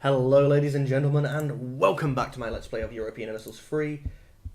Hello ladies and gentlemen, and welcome back to my Let's Play of European Missiles 3.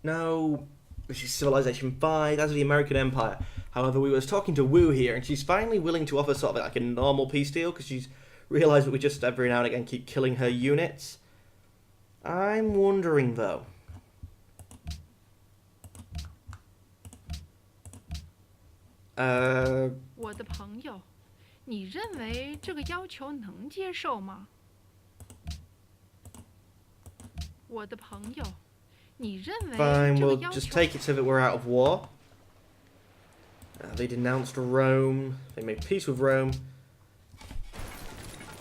Now, this is Civilization 5, as the American Empire. However, we was talking to Wu here, and she's finally willing to offer sort of like a normal peace deal, because she's realised that we just every now and again keep killing her units. I'm wondering though... Uh... 我的朋友，你认为这个要求能接受吗？我的朋友，你认为 Fine, 这个 we'll 要 just 求 take it so that we're out of war. They denounced Rome. They made peace with Rome.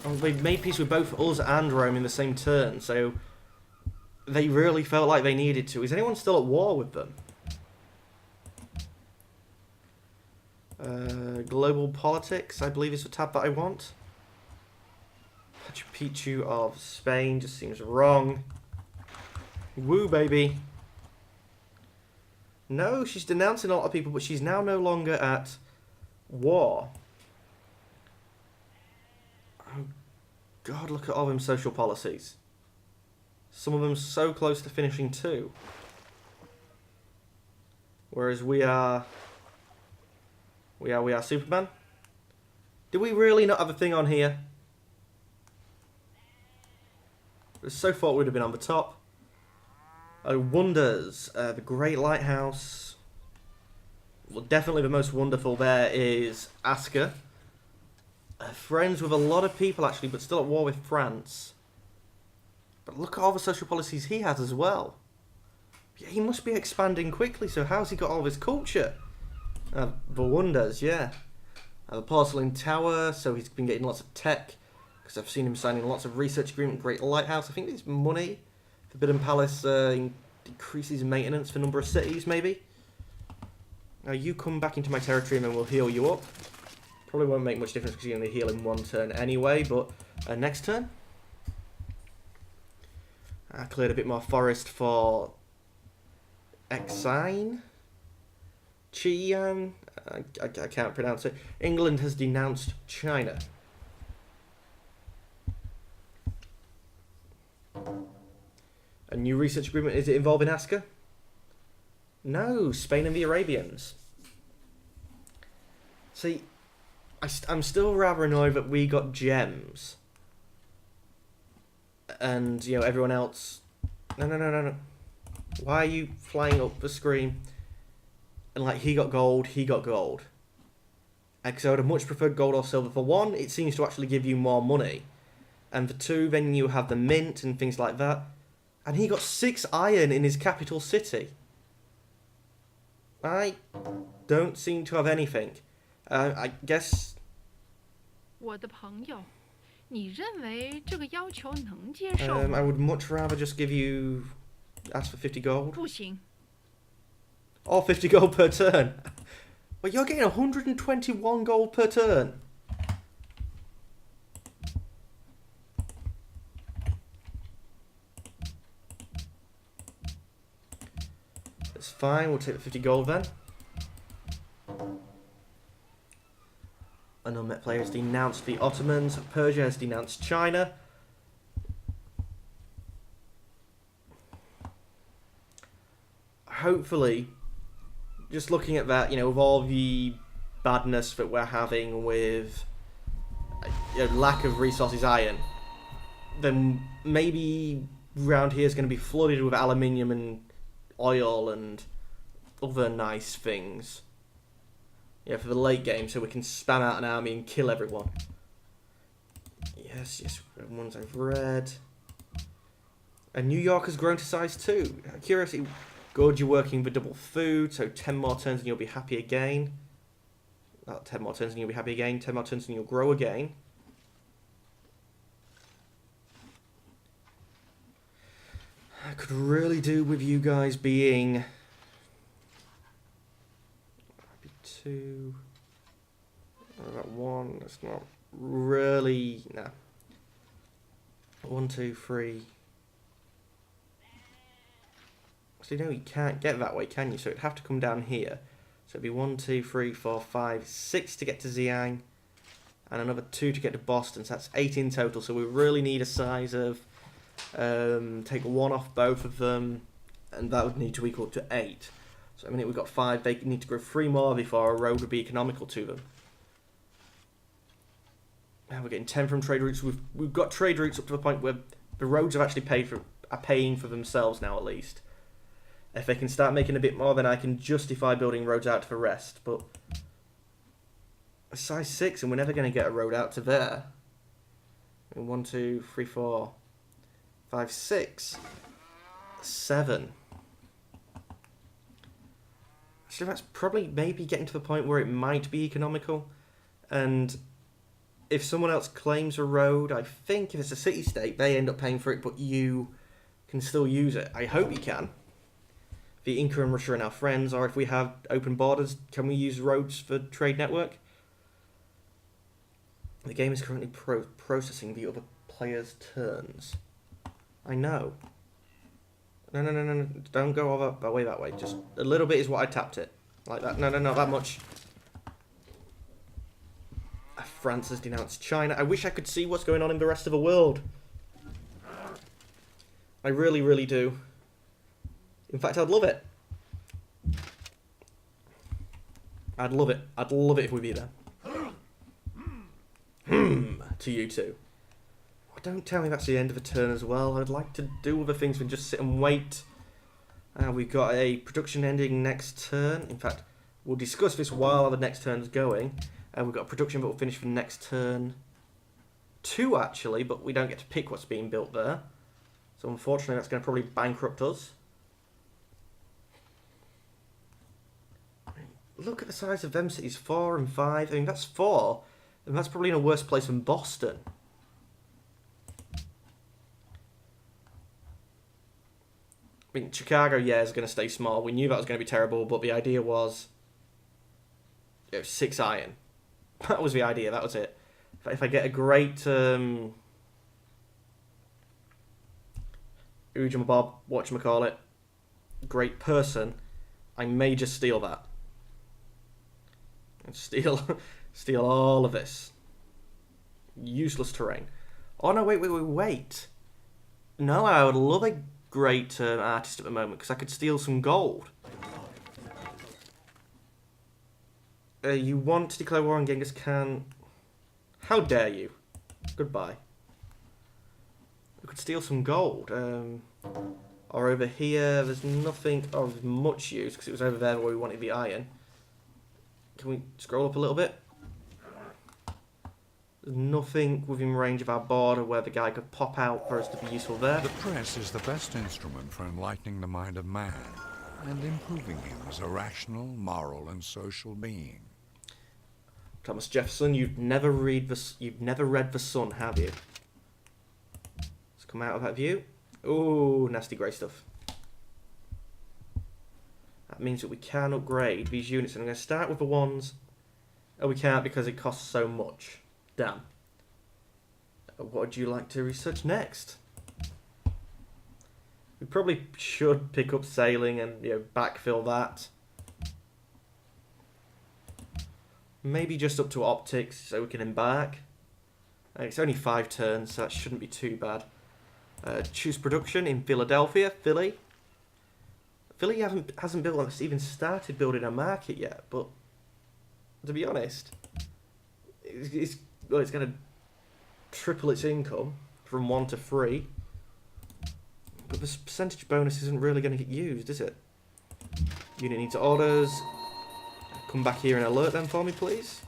Oh, they made peace with both us and Rome in the same turn, so they really felt like they needed to. Is anyone still at war with them? Global politics, I believe, is the tab that I want. Machu Picchu of Spain just seems wrong. Woo, baby. No, she's denouncing a lot of people, but she's now no longer at war. Oh, God, look at all them social policies. Some of them so close to finishing too. Whereas we are Superman. Did we really not have a thing on here? So far it would have been on the top. Oh, wonders. The Great Lighthouse. Well, definitely the most wonderful there is Asker. Friends with a lot of people, actually, but still at war with France. But look at all the social policies he has as well. Yeah, he must be expanding quickly, so how's he got all this culture? The wonders, yeah. The Porcelain Tower, so he's been getting lots of tech. Because I've seen him signing lots of research agreement. Great Lighthouse, I think there's money. Forbidden Palace decreases maintenance for number of cities, maybe. Now you come back into my territory and then we'll heal you up. Probably won't make much difference because you only heal in one turn anyway, but next turn. I cleared a bit more forest for Exine. Chian. I can't pronounce it. England has denounced China. A new research agreement, is it involving Asker? No, Spain and the Arabians. See, I'm still rather annoyed that we got gems. And, you know, everyone else... No. Why are you flying up the screen? And, like, he got gold. Because I would have much preferred gold or silver. For one, it seems to actually give you more money. And for two, then you have the mint and things like that. And he got 6 iron in his capital city. I don't seem to have anything. I guess... 我的朋友，你认为这个要求能接受吗？ I would much rather just give you... ask for 50 gold. 不行。 Or 50 gold per turn. Well, you're getting 121 gold per turn. That's fine, we'll take the 50 gold then. An unmet player has denounced the Ottomans. Persia has denounced China. Hopefully, just looking at that, you know, with all the badness that we're having with lack of resources iron, then maybe round here is going to be flooded with aluminium and oil and other nice things. Yeah, for the late game, so we can spam out an army and kill everyone. Yes, ones I've read. And New York has grown to size 2. Curiosity, good, you're working for double food, so 10 more turns and you'll be happy again. 10 more turns and you'll be happy again, 10 more turns and you'll grow again. I could really do with you guys being... 2... About 1, that's not really... No. 1, 2, 3... So you know you can't get that way, can you? So it'd have to come down here. So it'd be 1, 2, 3, 4, 5, 6 to get to Xi'an. and another 2 to get to Boston, so that's 8 in total. So we really need a size of take 1 off both of them, and that would need to equal up to 8. So I mean, we've got 5. They need to grow 3 more before a road would be economical to them. Now we're getting 10 from trade routes. We've got trade routes up to the point where the roads have actually are paying for themselves now, at least. If they can start making a bit more, then I can justify building roads out to the rest. But a size 6, and we're never going to get a road out to there. 1, 2, 3, 4, 5, 6, 7. Actually, that's probably maybe getting to the point where it might be economical. And if someone else claims a road, I think if it's a city-state, they end up paying for it, but you can still use it. I hope you can. The Inca and Russia are now friends, or if we have open borders, can we use roads for trade network? The game is currently processing the other player's turns. I know. No, don't go over that way. Just a little bit is what I tapped it. Like that. No, not that much. France has denounced China. I wish I could see what's going on in the rest of the world. I really, really do. In fact, I'd love it. I'd love it. I'd love it if we'd be there. To you two. Oh, don't tell me that's the end of a turn as well. I'd like to do other things than just sit and wait. We've got a production ending next turn. In fact, we'll discuss this while the next turn's going. We've got a production that will finish for next turn 2, actually, but we don't get to pick what's being built there. So unfortunately, that's going to probably bankrupt us. Look at the size of them cities, 4 and 5. I mean, that's 4, and that's probably in a worse place than Boston. I mean, Chicago, yeah, is going to stay small. We knew that was going to be terrible, but the idea was 6 iron. That was the idea, that was it. If I get a great Bob, whatchamacallit, great person, I may just steal that. And steal all of this. Useless terrain. Oh no, wait. No, I would love a great artist at the moment, because I could steal some gold. You want to declare war on Genghis Khan? How dare you? Goodbye. We could steal some gold. Or over here, there's nothing of much use, because it was over there where we wanted the iron. Can we scroll up a little bit? There's nothing within range of our border where the guy could pop out for us to be useful there. The press is the best instrument for enlightening the mind of man and improving him as a rational, moral, and social being. Thomas Jefferson, you've never read The Sun, have you? Let's come out of that view. Ooh, nasty grey stuff. That means that we can upgrade these units, and I'm going to start with the ones. Oh, we can't because it costs so much. Damn. What would you like to research next? We probably should pick up sailing and backfill that. Maybe just up to optics so we can embark. It's only 5 turns, so that shouldn't be too bad. Choose production in Philadelphia, Philly. Philly hasn't built, even started building a market yet, but to be honest, it's going to triple its income from 1 to 3. But this percentage bonus isn't really going to get used, is it? Unit needs orders. Come back here and alert them for me, please.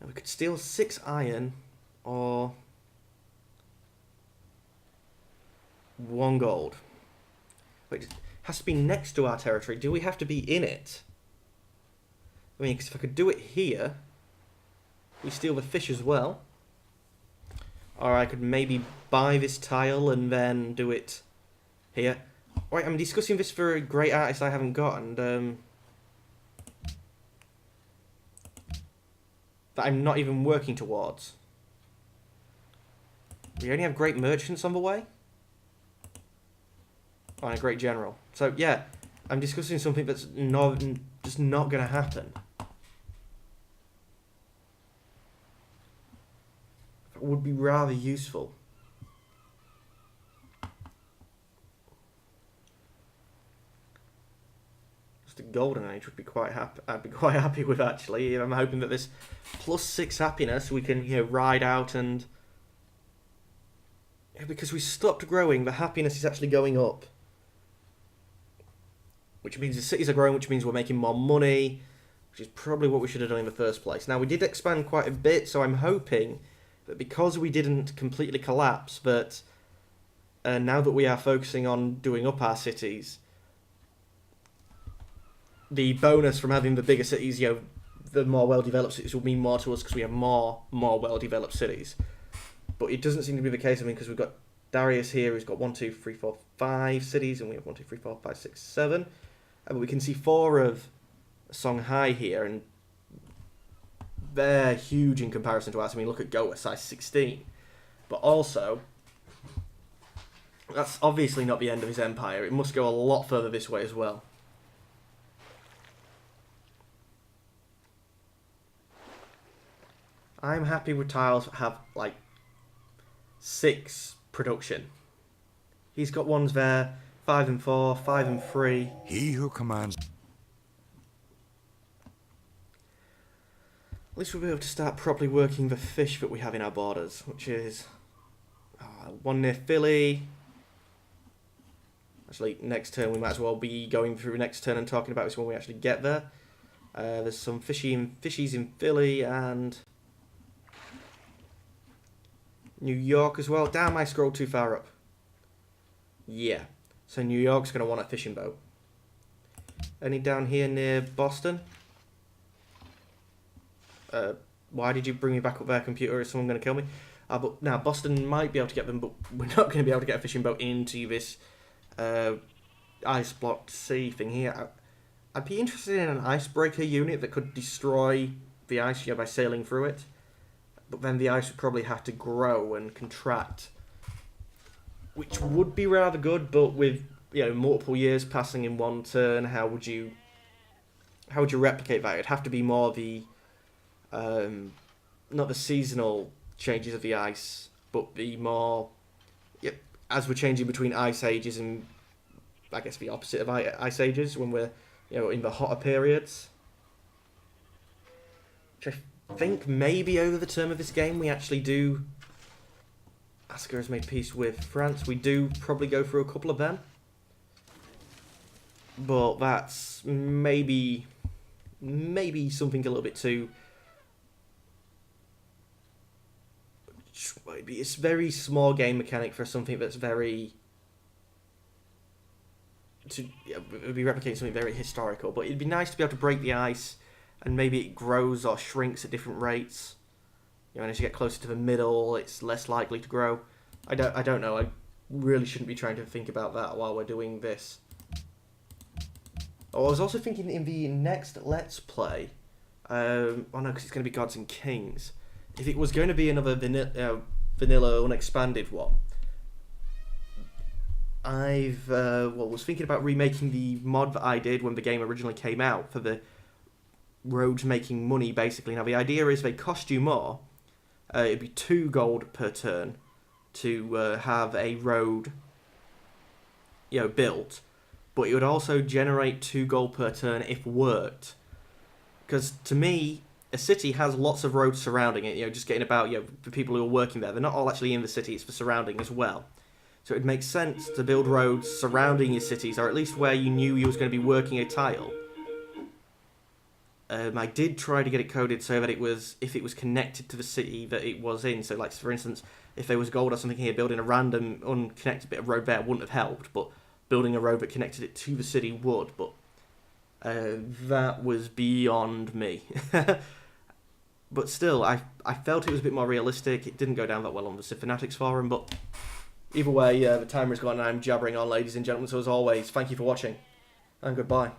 And we could steal 6 iron or 1 gold. Wait, it has to be next to our territory. Do we have to be in it? I mean, because if I could do it here, we steal the fish as well. Or I could maybe buy this tile and then do it here. Right, I'm discussing this for a great artist I haven't got, and that I'm not even working towards. We only have great merchants on the way. Oh, and a great general. So yeah, I'm discussing something that's just not going to happen. would be rather useful. Just a golden age would be quite happy. I'd be quite happy with, actually. I'm hoping that this +6 happiness we can, you know, ride out, and because we stopped growing, the happiness is actually going up, which means the cities are growing, which means we're making more money, which is probably what we should have done in the first place. Now, we did expand quite a bit, so I'm hoping that because we didn't completely collapse, that now that we are focusing on doing up our cities, the bonus from having the bigger cities, you know, the more well-developed cities will mean more to us because we have more well-developed cities. But it doesn't seem to be the case. I mean, because we've got Darius here, who's got 1, 2, 3, 4, 5 cities, and we have 1, 2, 3, 4, 5, 6, 7. But we can see 4 of Songhai here, and they're huge in comparison to us. I mean, look at Goa, size 16. But also, that's obviously not the end of his empire. It must go a lot further this way as well. I'm happy with tiles that have, like, 6 production. He's got ones there, 5 and 4, 5 and 3. He who commands... At least we'll be able to start properly working the fish that we have in our borders, which is 1 near Philly. Actually, next turn we might as well be going through next turn and talking about this when we actually get there. There's some fishies in Philly and New York as well. Damn, I scrolled too far up. Yeah, so New York's going to want a fishing boat. Any down here near Boston? Why did you bring me back up there, computer? Is someone going to kill me? But now Boston might be able to get them, but we're not going to be able to get a fishing boat into this ice blocked sea thing here. I'd be interested in an icebreaker unit that could destroy the ice, you know, by sailing through it. But then the ice would probably have to grow and contract, which would be rather good. But with, you know, multiple years passing in one turn, how would you replicate that? It'd have to be more the not the seasonal changes of the ice, but the more, yep, as we're changing between ice ages and I guess the opposite of ice ages when we're, you know, in the hotter periods. Which I think maybe over the term of this game we actually do. Asker has made peace with France. We do probably go through a couple of them, but that's maybe something a little bit too. It's very small game mechanic for something that's very. It would be replicating something very historical, but it'd be nice to be able to break the ice, and maybe it grows or shrinks at different rates. You know, and as you get closer to the middle, it's less likely to grow. I don't know. I really shouldn't be trying to think about that while we're doing this. Oh, I was also thinking in the next Let's Play. Oh no, because it's going to be Gods and Kings. If it was going to be another vanilla unexpanded one, was thinking about remaking the mod that I did when the game originally came out for the roads making money, basically. Now the idea is they cost you more. It'd be 2 gold per turn to have a road, you know, built, but it would also generate 2 gold per turn if worked. Because to me, a city has lots of roads surrounding it, you know, just getting about, you know, the people who are working there. They're not all actually in the city, it's for surrounding as well. So it makes sense to build roads surrounding your cities, or at least where you knew you was going to be working a tile. I did try to get it coded so that it was, if it was connected to the city that it was in, so like for instance, if there was gold or something here, building a random unconnected bit of road there wouldn't have helped, but building a road that connected it to the city would, but that was beyond me. But still, I felt it was a bit more realistic. It didn't go down that well on the Civ Fanatics forum, but either way, the timer is gone and I'm jabbering on, ladies and gentlemen, so as always, thank you for watching, and goodbye.